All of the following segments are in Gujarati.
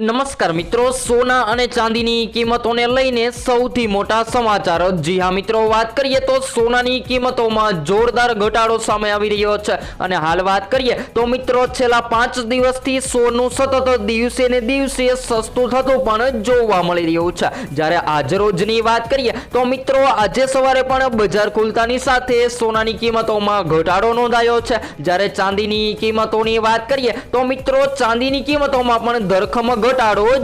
નમસ્કાર મિત્રો, સોના અને ચાંદીની કિંમતોને લઈને સૌથી મોટા સમાચાર। જી હા મિત્રો, વાત કરીએ તો સોનાની કિંમતોમાં જોરદાર ઘટાડો સામે આવી રહ્યો છે અને હાલ વાત કરીએ તો મિત્રો છેલ્લા 5 દિવસથી સોનું સતત દિવસે ને દિવસે સસ્તું થતું પણ જોવા મળી રહ્યું છે। જ્યારે આજ રોજની વાત કરીએ તો મિત્રો આજે સવારે પણ બજાર ખુલતાની સાથે સોનાની કિંમતોમાં ઘટાડો નોંધાયો છે। જ્યારે ચાંદીની કિંમતોની વાત કરીએ તો મિત્રો ચાંદીની કિંમતોમાં પણ ધરખમ ઘટાડો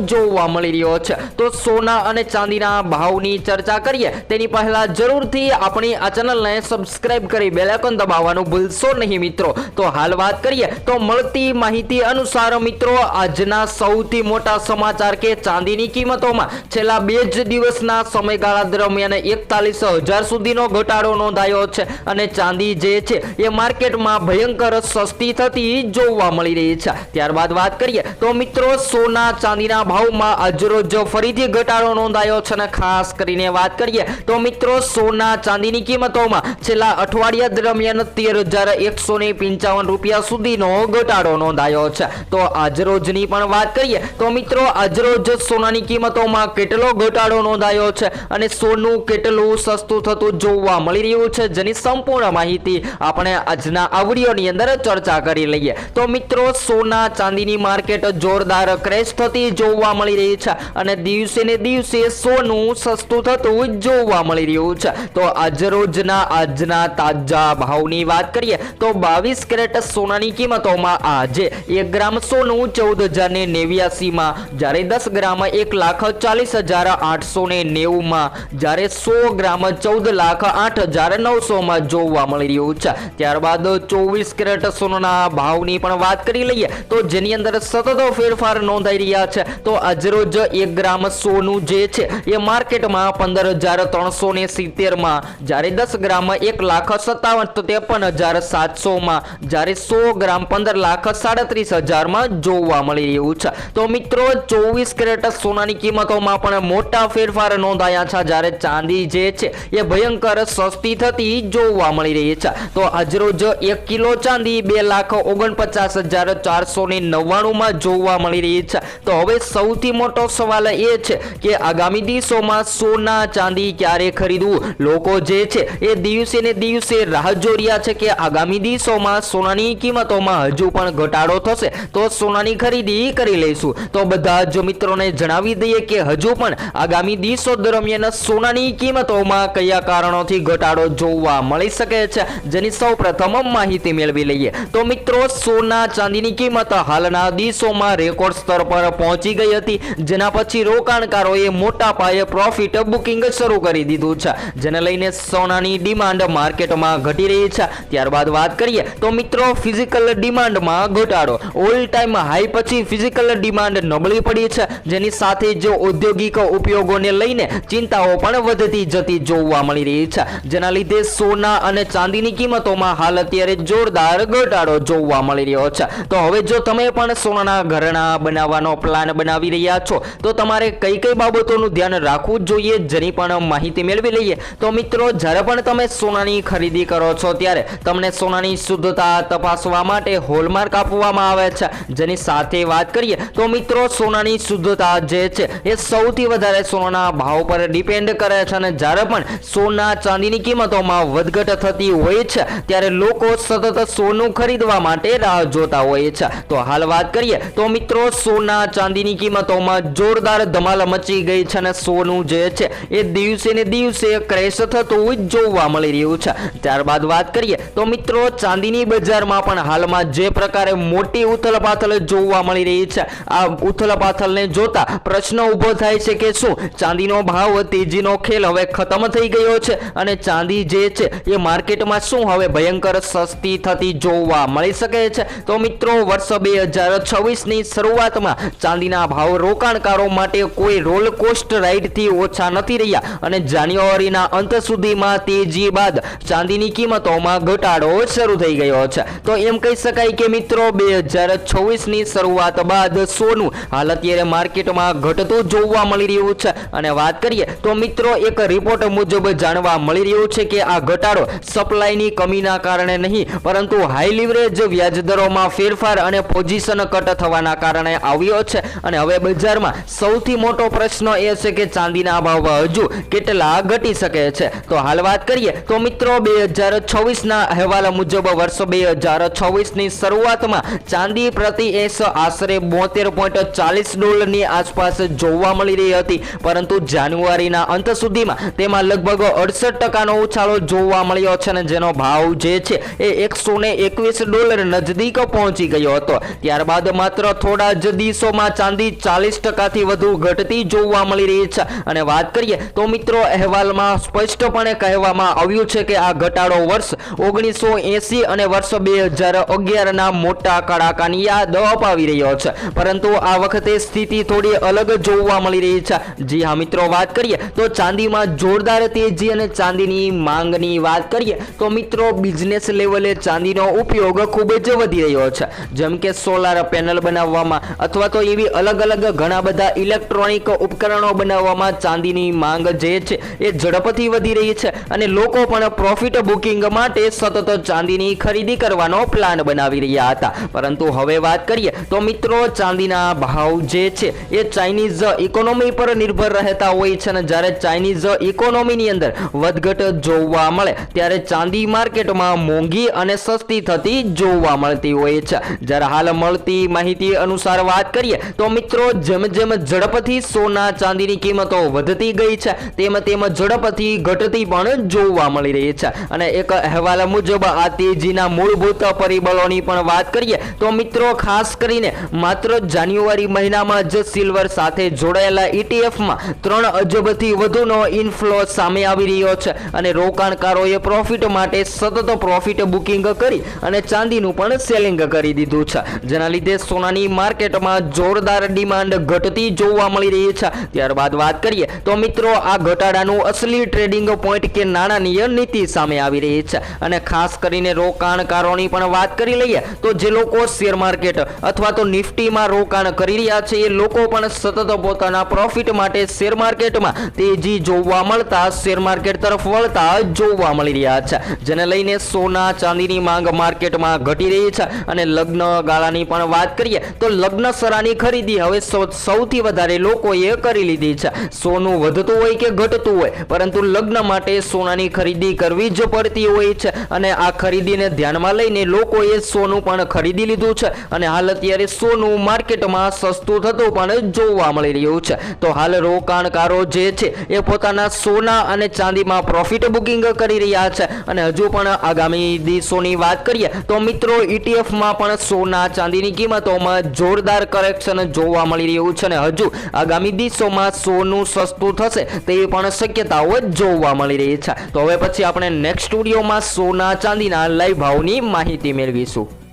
જોવા મળી રહ્યો છે। તો સોના અને ચાંદીના ભાવની ચર્ચા કરીએ તેની પહેલા જરૂરથી આપણી આ ચેનલને સબસ્ક્રાઇબ કરી બેલ આઇકોન દબાવવાનું ભૂલશો નહીં મિત્રો। તો હાલ વાત કરીએ તો મળતી માહિતી અનુસાર મિત્રો આજના સૌથી મોટા સમાચાર કે ચાંદીની કિંમતોમાં છેલ્લા 2 જ દિવસના સમયગાળા દરમિયાન 41,000 સુધીનો ઘટાડો નોંધાયો છે અને ચાંદી જે છે એ માર્કેટમાં ભયંકર સસ્તી થતી જોવા મળી રહી છે। ત્યારબાદ વાત કરીએ તો મિત્રો સોના ચાંદીના ભાવમાં આજરોજ ફરીથી ઘટાડો નોંધાયો છે અને ખાસ કરીને વાત કરીએ તો મિત્રો સોના ચાંદીની કિંમતોમાં છેલ્લા અઠવાડિયા દરમિયાન 13,155 રૂપિયા સુધીનો ઘટાડો નોંધાયો છે। તો આજરોજની પણ વાત કરીએ તો મિત્રો આજરોજ સોનાની કિંમતોમાં કેટલો ઘટાડો નોંધાયો છે અને સોનું કેટલું સસ્તું થતું જોવા મળી રહ્યું છે જેની સંપૂર્ણ માહિતી આપણે આજના આ વિડીયોની અંદર ચર્ચા કરી લઈએ। તો મિત્રો સોના ચાંદીની માર્કેટ જોરદાર ક્રેશ થતી જોવા મળી રહી છે અને દિવસે ને દિવસે સોનું સસ્તું થતું જોવા મળી રહ્યું છે। તો આજના તાજા ભાવની વાત કરીએ તો 22 કેરેટ સોનાની કિંમતોમાં આજે 1 ગ્રામ સોનું 14,089 માં, જ્યારે 10 ગ્રામ 1,40,890 માં, જ્યારે 100 ગ્રામ 14,08,900 માં જોવા મળી રહ્યું છે। ત્યારબાદ 24 કેરેટ સોનાના ભાવની પણ વાત કરી લઈએ તો જેની અંદર સતત ફેરફાર નોંધાઈ રહ્યા છે। તો આજરોજ 1 ગ્રામ સોનું જે છે એ માર્કેટમાં 15,370 માં, જ્યારે 10 ગ્રામ 1,57,53,700 માં, જ્યારે 100 ગ્રામ 15,37,000 માં જોવા મળી રહ્યું છે। તો મિત્રો 24 કેરેટ સોનાની કિંમતોમાં પણ મોટા ફેરફાર નોંધાયા છે, જ્યારે ચાંદી જે છે એ ભયંકર સસ્તી થતી જોવા મળી રહી છે। તો આજરોજ 1 કિલો ચાંદી 2,49,499 માં જોવા મળી રહી છે। તો હવે સૌથી મોટો સવાલ એ છે કે આગામી દિવસોમાં સોના ચાંદી ક્યારે ખરીદવું। લોકો જે છે એ દિવસે ને દિવસે રાહ જોઈ રહ્યા છે કે આગામી દિવસોમાં સોનાની કિંમતોમાં હજુ પણ ઘટાડો થશે તો સોનાની ખરીદી કરી લઈશું। તો બધા જ મિત્રોને જણાવી દઈએ કે હજુ પણ આગામી દિવસો દરમિયાન સોનાની કિંમતોમાં કયા કારણોથી ઘટાડો જોવા મળી શકે છે જેની સૌપ્રથમ માહિતી મેળવી લઈએ। તો મિત્રો સોના ચાંદીની કિંમત હાલના દિવસોમાં રેકોર્ડ સ્તર પર પહોંચી ગઈ હતી, જેના પછી રોકાણકારોએ મોટા પાયે પ્રોફિટ બુકિંગ શરૂ કરી દીધું છે, જેને લઈને સોનાની ડિમાન્ડ માર્કેટમાં ઘટી રહી છે। ત્યારબાદ વાત કરીએ તો મિત્રો ફિઝિકલ ડિમાન્ડમાં ઘટાડો, ઓલ ટાઈમ હાઈ પછી ફિઝિકલ ડિમાન્ડ નબળી પડી છે, જેની સાથે જ ઔદ્યોગિક ઉપયોગોને લઈને ચિંતાઓ પણ વધતી જતી જોવા મળી રહી છે, જેના લીધે સોના અને ચાંદીની કિંમતોમાં હાલ અત્યારે જોરદાર ઘટાડો જોવા મળી રહ્યો છે। તો હવે જો તમે પણ સોનાના ઘરેણાં બનાવવાનો પ્લાન બનાવી રહ્યા છો તો તમારે કઈ કઈ બાબતોનું ધ્યાન રાખવું જોઈએ જેની પણ માહિતી મેળવી લઈએ। તો મિત્રો જ્યારે પણ તમે સોનાની ખરીદી કરો છો ત્યારે તમને સોનાની શુદ્ધતા તપાસવા માટે હોલમાર્ક આપવામાં આવે છે, જેની સાથે વાત કરીએ તો મિત્રો સોનાની શુદ્ધતા જે છે એ સૌથી વધારે સોનાના ભાવ પર ડિપેન્ડ કરે છે અને જ્યારે પણ સોના ચાંદીની કિંમતોમાં વધઘટ થતી હોય છે ત્યારે લોકો સતત સોનું ખરીદવા માટે રાહ જોતા હોય છે। તો હાલ વાત કરીએ તો મિત્રો સોના ચાંદીની કિંમતોમાં જોરદાર ધમાલ મચી ગઈ છે અને સોનું જે છે એ દિવસે ને દિવસે ક્રેશ થતું જોવા મળી રહ્યું છે। ત્યારબાદ વાત કરીએ તો મિત્રો ચાંદીની બજારમાં પણ હાલમાં જે પ્રકારે મોટી ઉથલપાથલ જોવા મળી રહી છે, આ ઉથલપાથલને જોતા પ્રશ્ન ઊભો થાય છે કે શું ચાંદીનો ભાવ તેજીનો ખેલ હવે ખતમ થઈ ગયો છે અને ચાંદી જે છે એ માર્કેટમાં શું હવે ભયંકર સસ્તી થતી જોવા મળી શકે છે। તો મિત્રો વર્ષ 2026ની શરૂઆતમાં ચાંદીના ભાવ રોકાણકારો માટે કોઈ રોલ કોસ્ટ રાઇડથી ઓછા નથી રહ્યા અને જાન્યુઆરીના અંત સુધીમાં તેજી બાદ ચાંદીની કિંમતોમાં ઘટાડો શરૂ થઈ ગયો છે। તો એમ કહી શકાય કે મિત્રો 2026ની શરૂઆત બાદ સોનું હાલ અત્યારે માર્કેટમાં ઘટતું જોવા મળી રહ્યું છે અને વાત કરીએ તો મિત્રો એક રિપોર્ટ મુજબ જાણવા મળી રહ્યું છે કે આ ઘટાડો સપ્લાયની કમીના કારણે નહીં પરંતુ હાઈ લીવરેજ વ્યાજ દરોમાં ફેરફાર અને પોઝિશન કટ થવાના કારણે આવ્યો છે। છે અને હવે બજારમાં સૌથી મોટો પ્રશ્ન એ છે કે ચાંદીના ભાવ હજુ કેટલા ઘટી શકે છે। તો હાલ વાત કરીએ તો મિત્રો 2026ના અહેવાલ મુજબ વર્ષ 2026ની શરૂઆતમાં ચાંદી પ્રતિ એસ આશરે $72.40 આસપાસ જોવા મળી રહી હતી, પરંતુ જાન્યુઆરીના અંત સુધીમાં તેમાં લગભગ 68% ઉછાળો જોવા મળ્યો છે અને જેનો ભાવ જે છે એ $121 નજદીક પહોંચી ગયો હતો। ત્યારબાદ માત્ર થોડા જ દિવસોમાં ચાંદી 40%થી વધુ ઘટતી જોવા મળી રહી છે અને વાત કરીએ તો મિત્રો અહેવાલમાં સ્પષ્ટપણે કહેવામાં આવ્યું છે કે આ ઘટાડો વર્ષ 1980 અને વર્ષ 2011ના મોટા કડાકાની યાદ અપાવી રહ્યો છે, પરંતુ આ વખતે સ્થિતિ થોડી અલગ જોવા મળી રહી છે। જી હા મિત્રો, વાત કરીએ તો ચાંદીમાં જોરદાર તેજી અને ચાંદીની માંગની વાત કરીએ તો મિત્રો બિઝનેસ લેવલે ચાંદીનો ઉપયોગ ખૂબ જ વધી રહ્યો છે, જેમ કે સોલાર પેનલ બનાવવામાં અથવા તો એવી અલગ અલગ ઘણા બધા ઇલેક્ટ્રોનિક ઉપકરણો બનાવવામાં ચાંદીની માંગ જે છે એ ઝડપથી વધી રહી છે અને લોકો પણ પ્રોફિટ બુકિંગ માટે સતત ચાંદીની ખરીદી કરવાનો પ્લાન બનાવી રહ્યા હતા। પરંતુ હવે વાત કરીએ તો મિત્રો ચાંદીના ભાવ જે છે એ ચાઇનીઝ ઇકોનોમી પર નિર્ભર રહેતા હોય છે અને જ્યારે ચાઇનીઝ ઇકોનોમીની અંદર વધઘટ જોવા મળે ત્યારે ચાંદી માર્કેટમાં મોંઘી અને સસ્તી થતી જોવા મળતી હોય છે। જ્યારે હાલ મળતી માહિતી અનુસાર વાત કરીએ તો મિત્રો જેમ જેમ ઝડપથી સોના ચાંદીની કિંમતો વધતી ગઈ છે તેમ તેમ ઝડપથી ઘટતી પણ જોવા મળી રહી છે અને એક અહેવાલ મુજબ આ તેજીના મૂળભૂત પરિબળોની પણ વાત કરીએ તો મિત્રો ખાસ કરીને માત્ર જાન્યુઆરી મહિનામાં જ સિલ્વર સાથે જોડાયેલા ઇટીએફમાં 3 અજબથી વધુનો ઇનફ્લો સામે આવી રહ્યો છે અને રોકાણકારોએ પ્રોફિટ માટે સતત પ્રોફિટ બુકિંગ કરી અને ચાંદીનું પણ સેલિંગ કરી દીધું છે, જેના લીધે સોનાની માર્કેટમાં જોરદાર ડિમાન્ડ ઘટતી જોવા મળી રહી છે। ત્યારબાદ વાત કરીએ તો મિત્રો આ ઘટાડાનું અસલી ટ્રેડિંગ પોઈન્ટ કે નાણાકીય નીતિ સામે આવી રહી છે અને ખાસ કરીને રોકાણકારોની પણ વાત કરી લઈએ તો જે લોકો શેર માર્કેટ અથવા તો નિફ્ટીમાં રોકાણ કરી રહ્યા છે એ લોકો પણ સતત પોતાના પ્રોફિટ માટે શેર માર્કેટમાં તેજી જોવા મળતા શેર માર્કેટ તરફ વળતા જોવા મળી રહ્યા છે, જેને લઈને સોના ચાંદીની માંગ માર્કેટમાં ઘટી રહી છે અને લગ્ન ગાળાની પણ વાત કરીએ તો લગ્ન સરાની ખરીદી હવે સૌથી વધારે લોકોએ કરી લીધી છે। સોનું વધતું હોય કે ઘટતું હોય પરંતુ લગ્ન માટે સોનાની ખરીદી કરવી જ પડતી હોય છે અને આ ખરીદીને ધ્યાનમાં લઈને લોકોએ સોનું પણ ખરીદી લીધું છે અને હાલ અત્યારે સોનું માર્કેટમાં સસ્તું થતું પણ જોવા મળી રહ્યું છે। તો હાલ રોકાણકારો જે છે એ પોતાના સોના અને ચાંદીમાં પ્રોફિટ બુકિંગ કરી રહ્યા છે અને હજુ પણ આગામી દિવસોની વાત કરીએ તો મિત્રો ઇટીએફમાં પણ સોના ચાંદીની કિંમતોમાં જોરદાર કરેક્શન જોવા મળી રહ્યું છે અને હજુ આગામી દિવસોમાં સોનું સસ્તું થશે તેવી પણ શક્યતાઓ જોવા મળી રહી છે। તો હવે પછી આપણે નેક્સ્ટ વિડીયોમાં સોના ચાંદીના લાઈવ ભાવની માહિતી મેળવીશું।